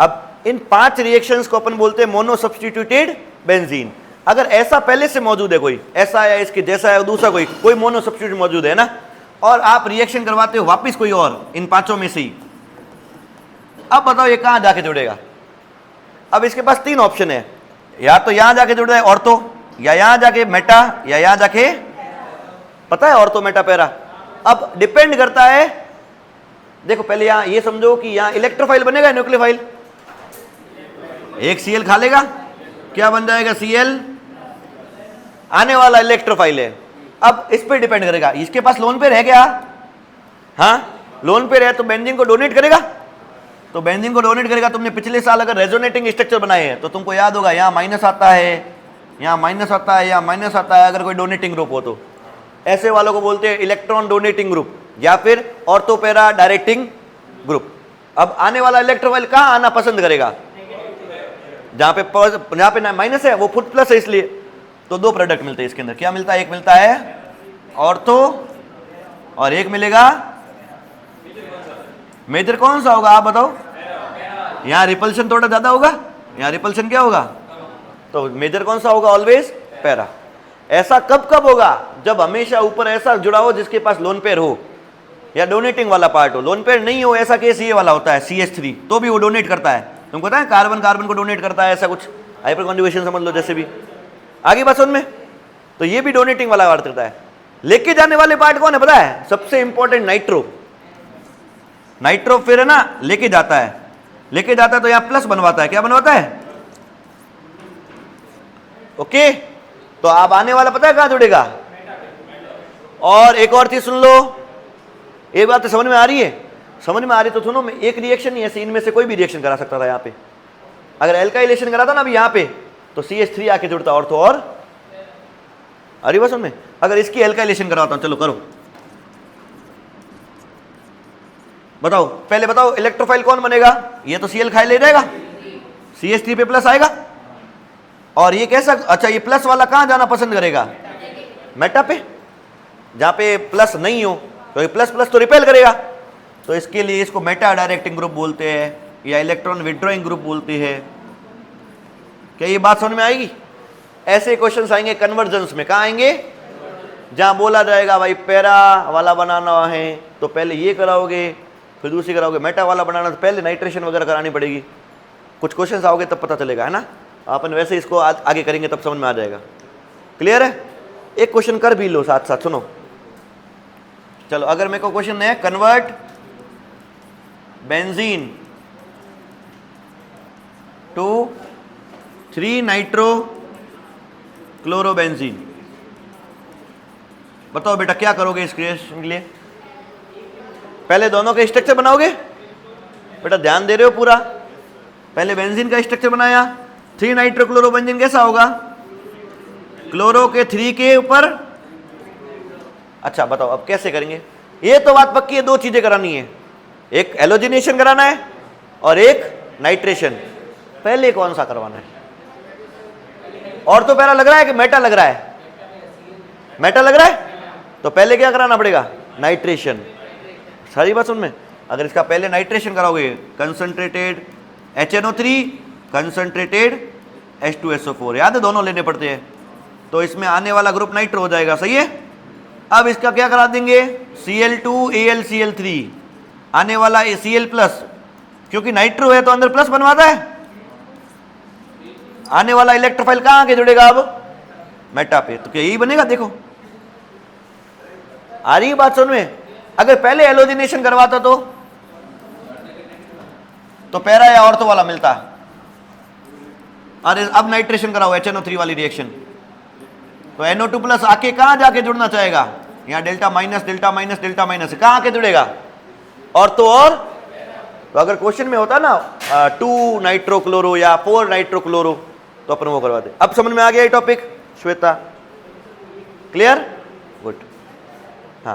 अब इन 5 रिएक्शंस को अपन बोलते हैं मोनो सब्स्टिट्यूटेड बेंजीन। अगर ऐसा पहले से मौजूद है, कोई ऐसा है इसके जैसा है, दूसरा कोई मोनो सब्स्टिट्यूट मौजूद है ना, और आप रिएक्शन करवाते हो वापस कोई और इन 5 में से ही, अब बताओ ये कहां जाके जुड़ेगा। अब इसके पास 3 ऑप्शन है, या तो यहां जाके जुड़ रहा है ऑर्थो, या यहां जाके मेटा, या यहां जाके, पता है ऑर्थो मेटा पैरा। अब डिपेंड करता है, देखो पहले यहां ये समझो कि यहां इलेक्ट्रोफाइल बनेगा न्यूक्लियोफाइल, एक Cl खा लेगा, क्या बन जाएगा Cl, आने वाला इलेक्ट्रोफाइल है। अब इस पे डिपेंड करेगा, इसके पास लोन पेयर है क्या, हाँ लोन पेयर है तो बेंजीन को डोनेट करेगा, तो बेंजीन को डोनेट करेगा। तुमने पिछले साल अगर रेजोनेटिंग स्ट्रक्चर बनाए हैं तो तुमको याद होगा, यहाँ माइनस आता है, यहाँ माइनस आता है, यहाँ माइनस आता है, अगर कोई डोनेटिंग ग्रुप हो तो ऐसे वालों को बोलते हैं इलेक्ट्रॉन डोनेटिंग ग्रुप या फिर ऑर्थोपेरा डायरेक्टिंग ग्रुप। अब आने वाला इलेक्ट्रोफाइल कहाँ आना पसंद करेगा, जहां पे माइनस है वो फुट प्लस है, इसलिए तो 2 प्रोडक्ट मिलते हैं इसके अंदर। क्या मिलता है, एक मिलता है ऑर्थो और एक मिलेगा मेजर। कौन सा होगा आप बताओ, यहां रिपल्शन थोड़ा ज्यादा होगा, यहां रिपल्शन क्या होगा, तो मेजर कौन सा होगा, ऑलवेज पैरा। ऐसा कब कब होगा, जब हमेशा ऊपर ऐसा जुड़ा हो जिसके पास लोन पेयर हो या डोनेटिंग वाला पार्ट हो। लोन पेयर नहीं हो ऐसा केस ये वाला होता है CH3, तो भी वो डोनेट करता है। तुमको पता है कार्बन कार्बन को डोनेट करता है, ऐसा कुछ हाइपर कॉन्जुगेशन समझ लो जैसे भी। आगे बात सुन में, तो ये भी डोनेटिंग वाला पार्ट करता है। लेके जाने वाले पार्ट कौन है पता है, सबसे इंपॉर्टेंट नाइट्रो। नाइट्रो फिर है ना लेके जाता है, लेके जाता है तो यहां प्लस बनवाता है, क्या बनवाता है, ओके। तो आप आने वाला पता है कहां जुड़ेगा। और एक और चीज सुन लो, एक बात तो समझ में आ रही है, समझ में आ रही तो सुनो। मैं एक रिएक्शन नहीं है, इनमें से कोई भी रिएक्शन करा सकता था। यहाँ पे अगर एल्काइलेशन करा था ना अभी यहाँ पे, तो CH3 आके जुड़ता ऑर्थो और, अरे बस उनमें अगर इसकी एल्काइलेशन कराता हूं, चलो करो बताओ, पहले बताओ इलेक्ट्रोफाइल कौन बनेगा, ये तो Cl खा ले जाएगा, CH3 पे प्लस आएगा, और ये कैसा, अच्छा ये प्लस वाला कहां जाना पसंद करेगा, मेटा पे, जहां पे प्लस नहीं हो तो ये प्लस प्लस तो रिपेल करेगा। तो इसके लिए इसको मेटा डायरेक्टिंग ग्रुप बोलते हैं या इलेक्ट्रॉन विड्रॉइंग ग्रुप बोलते हैं। क्या ये बात समझ में आएगी। ऐसे क्वेश्चंस आएंगे कन्वर्जेंस में, कहाँ आएंगे, जहां बोला जाएगा भाई पैरा वाला बनाना है तो पहले ये कराओगे, फिर दूसरी कराओगे मेटा वाला बनाना तो पहले नाइट्रेशन वगैरह करानी पड़ेगी। कुछ क्वेश्चंस आओगे तब पता चलेगा, है ना। अपन वैसे इसको आगे करेंगे तब समझ में आ जाएगा। क्लियर है। एक क्वेश्चन कर भी लो साथ साथ, सुनो। चलो अगर मेरे को क्वेश्चन है, convert benzene to 3 nitro chlorobenzene, बताओ बेटा क्या करोगे इस क्रिएशन के लिए। पहले दोनों के स्ट्रक्चर बनाओगे, बेटा ध्यान दे रहे हो पूरा। पहले बेंजीन का स्ट्रक्चर बनाया, 3 नाइट्रो क्लोरोबेंजीन कैसा होगा, क्लोरो के 3 के ऊपर। अच्छा बताओ अब कैसे करेंगे, ये तो बात पक्की है, 2 चीजें करानी है, एक एलोजिनेशन कराना है और एक नाइट्रेशन। पहले कौन सा करवाना है, और तो पहला लग रहा है कि मेटा लग रहा है, मेटा लग रहा है, तो पहले क्या कराना पड़ेगा, नाइट्रेशन। सारी बात सुन में, अगर इसका पहले नाइट्रेशन कराओगे, कंसंट्रेटेड HNO3 कंसंट्रेटेड H2SO4, याद है दोनों लेने पड़ते हैं, तो इसमें आने वाला ग्रुप नाइट्रो हो जाएगा, सही है। अब इसका क्या करा देंगे, Cl2AlCl3, आने वाला Cl+, क्योंकि नाइट्रो है तो अंदर प्लस बनवाता है। आने वाला इलेक्ट्रोफाइल कहां आके जुड़ेगा, अब मेटा पे, तो क्या यही बनेगा। देखो आ रही बात सुन में। अगर पहले एलोजिनेशन करवाता तो पैरा या ऑर्थो वाला मिलता। अरे अब नाइट्रेशन कराओ HNO3 वाली रिएक्शन, तो NO2+ आके कहां जाके जुड़ना चाहेगा, यहां delta minus delta minus delta minus, कहां आके जुड़ेगा, ऑर्थो और। तो अगर क्वेश्चन में होता ना 2 नाइट्रोक्लोरो या 4 नाइट्रोक्लोरो, तो अपन वो करवाते। अब समझ में आ गया ये टॉपिक श्वेता, क्लियर।